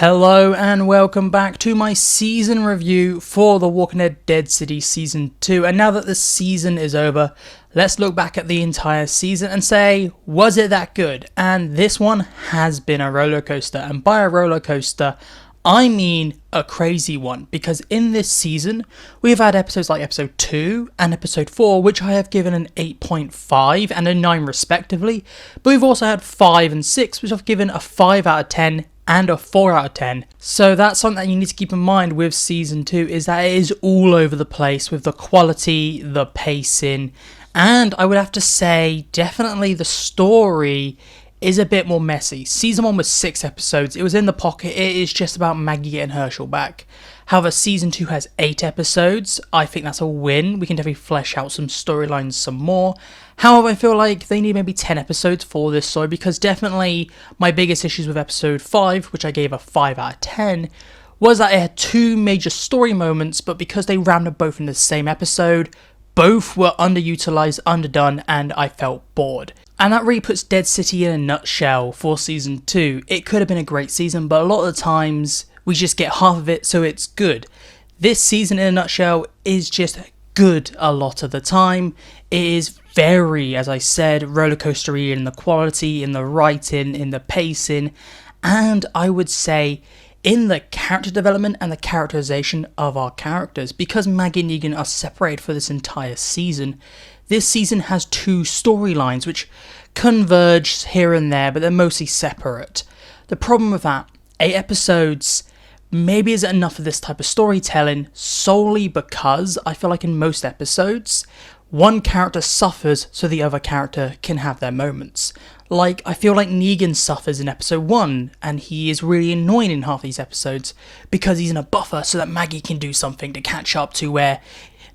Hello and welcome back to my season review for The Walking Dead Dead City Season 2. And now that the season is over, let's look back at the entire season and say, was it that good? And this one has been a roller coaster. And by a roller coaster, I mean a crazy one, because in this season, we've had episodes like episode 2 and episode 4, which I have given an 8.5 and a 9 respectively, but we've also had 5 and 6, which I've given a 5 out of 10 and a 4 out of 10. So that's something that you need to keep in mind with season 2, is that it is all over the place with the quality, the pacing, and I would have to say definitely the story is a bit more messy. Season 1 was 6 episodes, it was in the pocket, it is just about Maggie getting Herschel back. However, season 2 has 8 episodes, I think that's a win, we can definitely flesh out some storylines some more. However, I feel like they need maybe 10 episodes for this story, because definitely my biggest issues with episode 5, which I gave a 5 out of 10, was that it had 2 major story moments, but because they rammed them both in the same episode, both were underutilized, underdone, and I felt bored. And that really puts Dead City in a nutshell for season 2. It could have been a great season, but a lot of the times we just get half of it, so it's good. This season in a nutshell is just good a lot of the time. It is very, as I said, rollercoastery in the quality, in the writing, in the pacing, and I would say in the character development and the characterization of our characters. Because Maggie and Negan are separated for this entire season, this season has 2 storylines which converge here and there, but they're mostly separate. The problem with that, 8 episodes maybe isn't enough of this type of storytelling, solely because I feel like in most episodes, one character suffers so the other character can have their moments. Like, I feel like Negan suffers in episode 1, and he is really annoying in half these episodes, because he's in a buffer so that Maggie can do something to catch up to where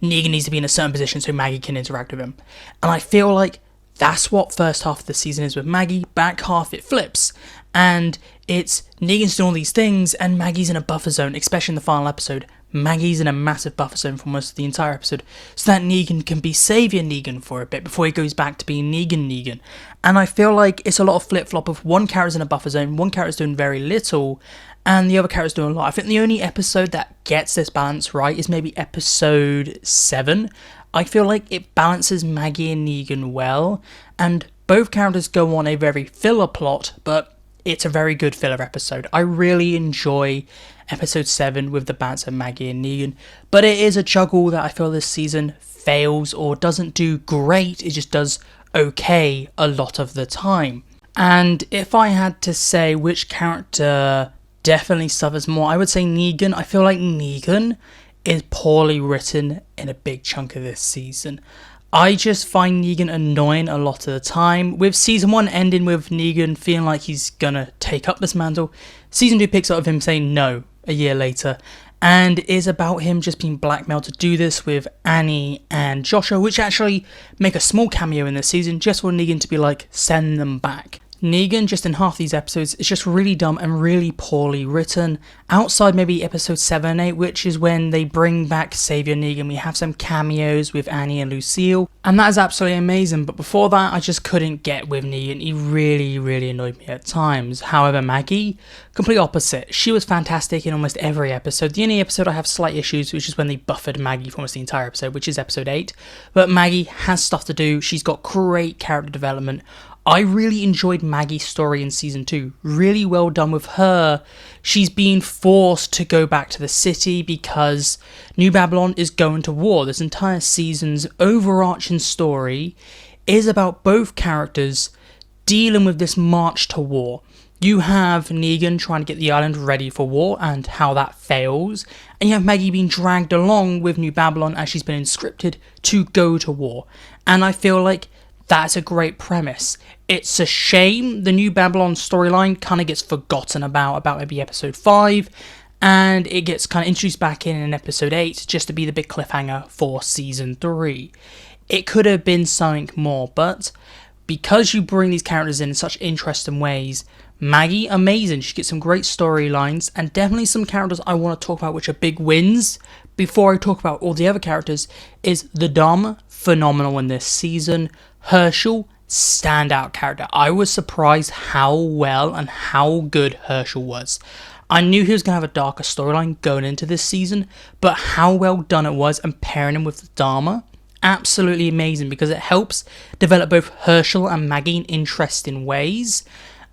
Negan needs to be in a certain position so Maggie can interact with him. And I feel like that's what first half of the season is with Maggie, back half it flips. And it's Negan's doing all these things and Maggie's in a buffer zone, especially in the final episode. Maggie's in a massive buffer zone for most of the entire episode, so that Negan can be Saviour Negan for a bit before he goes back to being Negan. And I feel like it's a lot of flip-flop of one character's in a buffer zone, one character's doing very little, and the other character's doing a lot. I think the only episode that gets this balance right is maybe episode 7. I feel like it balances Maggie and Negan well, and both characters go on a very filler plot, but it's a very good filler episode. I really enjoy episode 7 with the balance of Maggie and Negan, but it is a juggle that I feel this season fails or doesn't do great, it just does okay a lot of the time. And if I had to say which character definitely suffers more, I would say Negan. I feel like Negan is poorly written in a big chunk of this season. I just find Negan annoying a lot of the time. With season 1 ending with Negan feeling like he's gonna take up this mantle, season 2 picks up with him saying no a year later, and is about him just being blackmailed to do this with Annie and Joshua, which actually make a small cameo in this season just for Negan to be like, send them back. Negan, just in half these episodes, is just really dumb and really poorly written. Outside maybe episode 7 and 8, which is when they bring back Saviour Negan, we have some cameos with Annie and Lucille, and that is absolutely amazing. But before that, I just couldn't get with Negan. He really annoyed me at times. However, Maggie, complete opposite. She was fantastic in almost every episode. The only episode I have slight issues, which is when they buffered Maggie for almost the entire episode, which is episode 8. But Maggie has stuff to do. She's got great character development. I really enjoyed Maggie's story in season 2, really well done with her. She's being forced to go back to the city because New Babylon is going to war. This entire season's overarching story is about both characters dealing with this march to war. You have Negan trying to get the island ready for war and how that fails, and you have Maggie being dragged along with New Babylon as she's been conscripted to go to war. And I feel like that's a great premise. It's a shame the New Babylon storyline kind of gets forgotten about maybe episode 5, and it gets kind of introduced back in episode 8 just to be the big cliffhanger for season 3. It could have been something more, but because you bring these characters in such interesting ways, Maggie, amazing. She gets some great storylines, and definitely some characters I want to talk about which are big wins. Before I talk about all the other characters, is the Dom, phenomenal in this season. Herschel, standout character. I was surprised how well and how good Herschel was. I knew he was going to have a darker storyline going into this season, but how well done it was and pairing him with the Dharma, absolutely amazing, because it helps develop both Herschel and Maggie in interesting ways.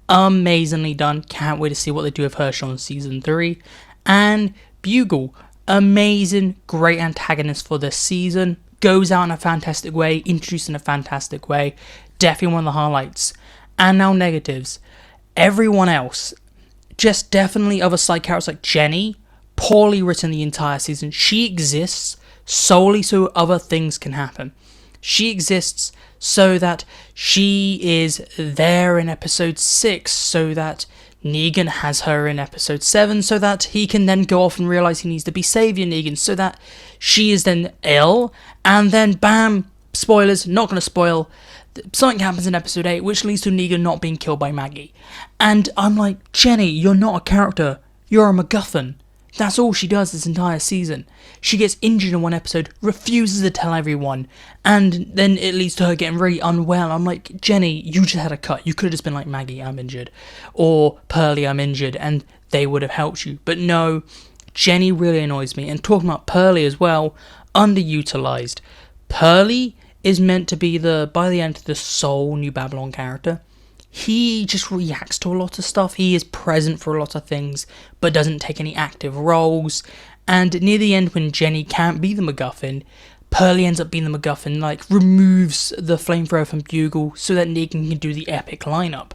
Amazingly done. Can't wait to see what they do with Herschel in season 3. And Bugle, amazing, great antagonist for this season. Goes out in a fantastic way, introduced in a fantastic way. Definitely one of the highlights. And now negatives. Everyone else, just definitely other side characters like Jenny, poorly written the entire season. She exists solely so other things can happen. She exists so that she is there in episode 6, so that Negan has her in episode 7, so that he can then go off and realise he needs to be Saviour Negan, so that she is then ill, and then bam, spoilers, not going to spoil, something happens in episode 8, which leads to Negan not being killed by Maggie. And I'm like, Jenny, you're not a character, you're a MacGuffin. That's all she does this entire season. She gets injured in one episode, refuses to tell everyone, and then it leads to her getting really unwell. I'm like, Jenny, you just had a cut. You could have just been like, Maggie, I'm injured. Or Pearly, I'm injured, and they would have helped you. But no, Jenny really annoys me. And talking about Pearly as well, underutilized. Pearly is meant to be by the end, the sole New Babylon character. He just reacts to a lot of stuff. He is present for a lot of things, but doesn't take any active roles. And near the end, when Jenny can't be the MacGuffin, Pearly ends up being the MacGuffin, removes the flamethrower from Bugle so that Negan can do the epic lineup.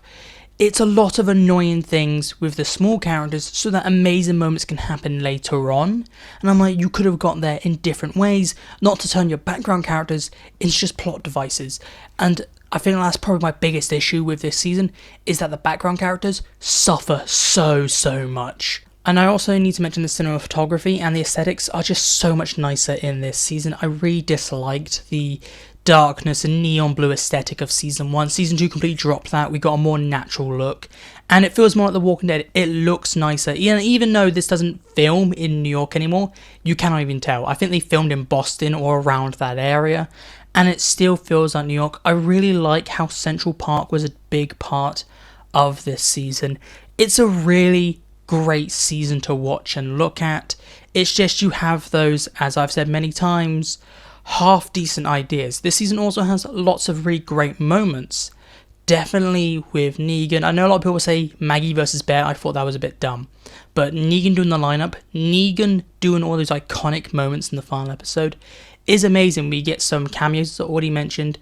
It's a lot of annoying things with the small characters so that amazing moments can happen later on. And I'm like, you could have got there in different ways, not to turn your background characters into just plot devices. And I think that's probably my biggest issue with this season, is that the background characters suffer so much. And I also need to mention the cinematography and the aesthetics are just so much nicer in this season. I really disliked the darkness and neon blue aesthetic of season 1. Season 2 completely dropped that. We got a more natural look. And it feels more like The Walking Dead. It looks nicer. Even though this doesn't film in New York anymore, you cannot even tell. I think they filmed in Boston or around that area. And it still feels like New York. I really like how Central Park was a big part of this season. It's a really great season to watch and look at. It's just you have those, as I've said many times, half decent ideas. This season also has lots of really great moments. Definitely with Negan. I know a lot of people say Maggie versus Bear. I thought that was a bit dumb. But Negan doing the lineup, Negan doing all those iconic moments in the final episode is amazing. We get some cameos, as I already mentioned.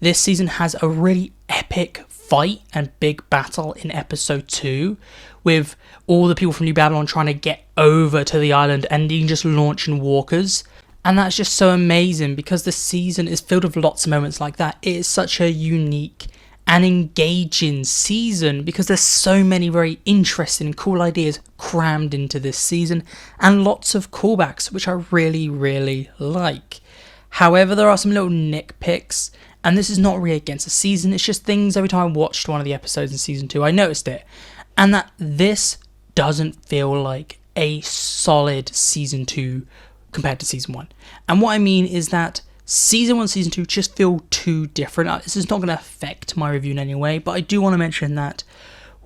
This season has a really epic fight and big battle in episode 2 with all the people from New Babylon trying to get over to the island and Negan just launching walkers. And that's just so amazing because the season is filled with lots of moments like that. It is such a unique and engaging season because there's so many very interesting and cool ideas crammed into this season and lots of callbacks, which I really like. However, there are some little nitpicks, and this is not really against the season, it's just things every time I watched one of the episodes in season 2, I noticed it. And that this doesn't feel like a solid season 2 compared to season 1. And what I mean is that season 1 and season 2 just feel too different. This is not going to affect my review in any way, but I do want to mention that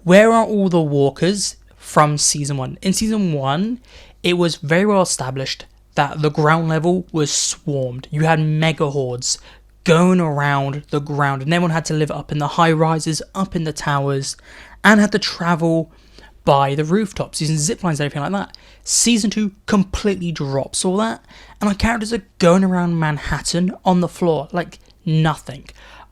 where are all the walkers from season 1? In season 1, it was very well established that the ground level was swarmed. You had mega hordes going around the ground, and everyone had to live up in the high rises, up in the towers, and had to travel by the rooftops using zip lines and everything like that. Season 2 completely drops all that, and our characters are going around Manhattan on the floor like nothing.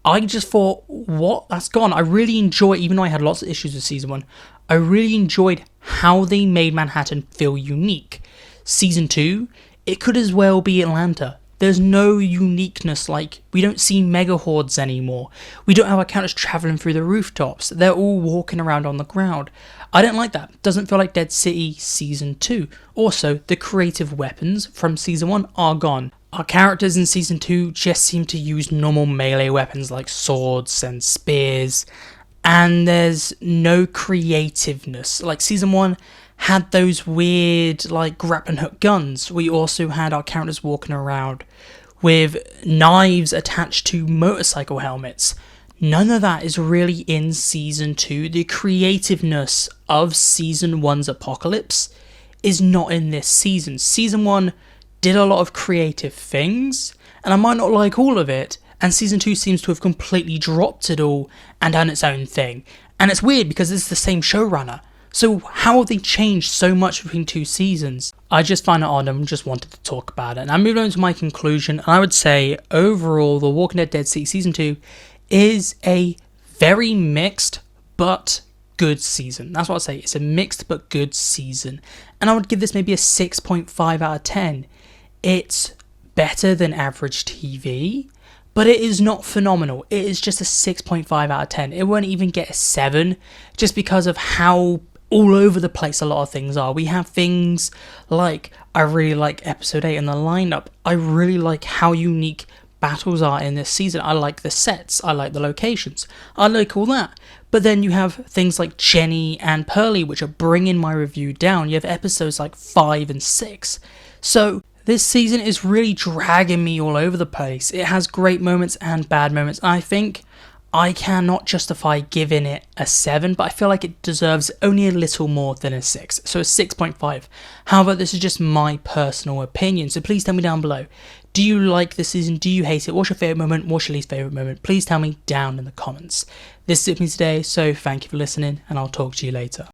I just thought, what? That's gone. I really enjoy, even though I had lots of issues with season 1, I really enjoyed how they made Manhattan feel unique. Season 2, it could as well be Atlanta. There's no uniqueness, we don't see mega hordes anymore. We don't have our characters travelling through the rooftops. They're all walking around on the ground. I don't like that. Doesn't feel like Dead City Season 2. Also, the creative weapons from Season 1 are gone. Our characters in Season 2 just seem to use normal melee weapons like swords and spears, and there's no creativeness. Season 1 had those weird, grappling hook guns. We also had our characters walking around with knives attached to motorcycle helmets. none of that is really in season 2. The creativeness of season 1's apocalypse is not in this season. Season 1 did a lot of creative things, and I might not like all of it, and season 2 seems to have completely dropped it all and done its own thing. And it's weird because it's the same showrunner. So how have they changed so much between 2 seasons? I just find it odd and just wanted to talk about it. And I moved on to my conclusion, and I would say overall The Walking Dead Dead City Season 2 is a very mixed but good season. That's what I'd say. It's a mixed but good season. And I would give this maybe a 6.5 out of 10. It's better than average TV, but it is not phenomenal. It is just a 6.5 out of 10. It won't even get a 7 just because of how all over the place a lot of things are. We have things like, I really like episode 8 and the lineup. I really like how unique battles are in this season. I like the sets. I like the locations. I like all that. But then you have things like Jenny and Pearlie, which are bringing my review down. You have episodes like 5 and 6. So this season is really dragging me all over the place. It has great moments and bad moments. I think I cannot justify giving it a 7, but I feel like it deserves only a little more than a 6. So a 6.5. However, this is just my personal opinion. So please tell me down below. Do you like this season? Do you hate it? What's your favourite moment? What's your least favourite moment? Please tell me down in the comments. This is it for me today, so thank you for listening, and I'll talk to you later.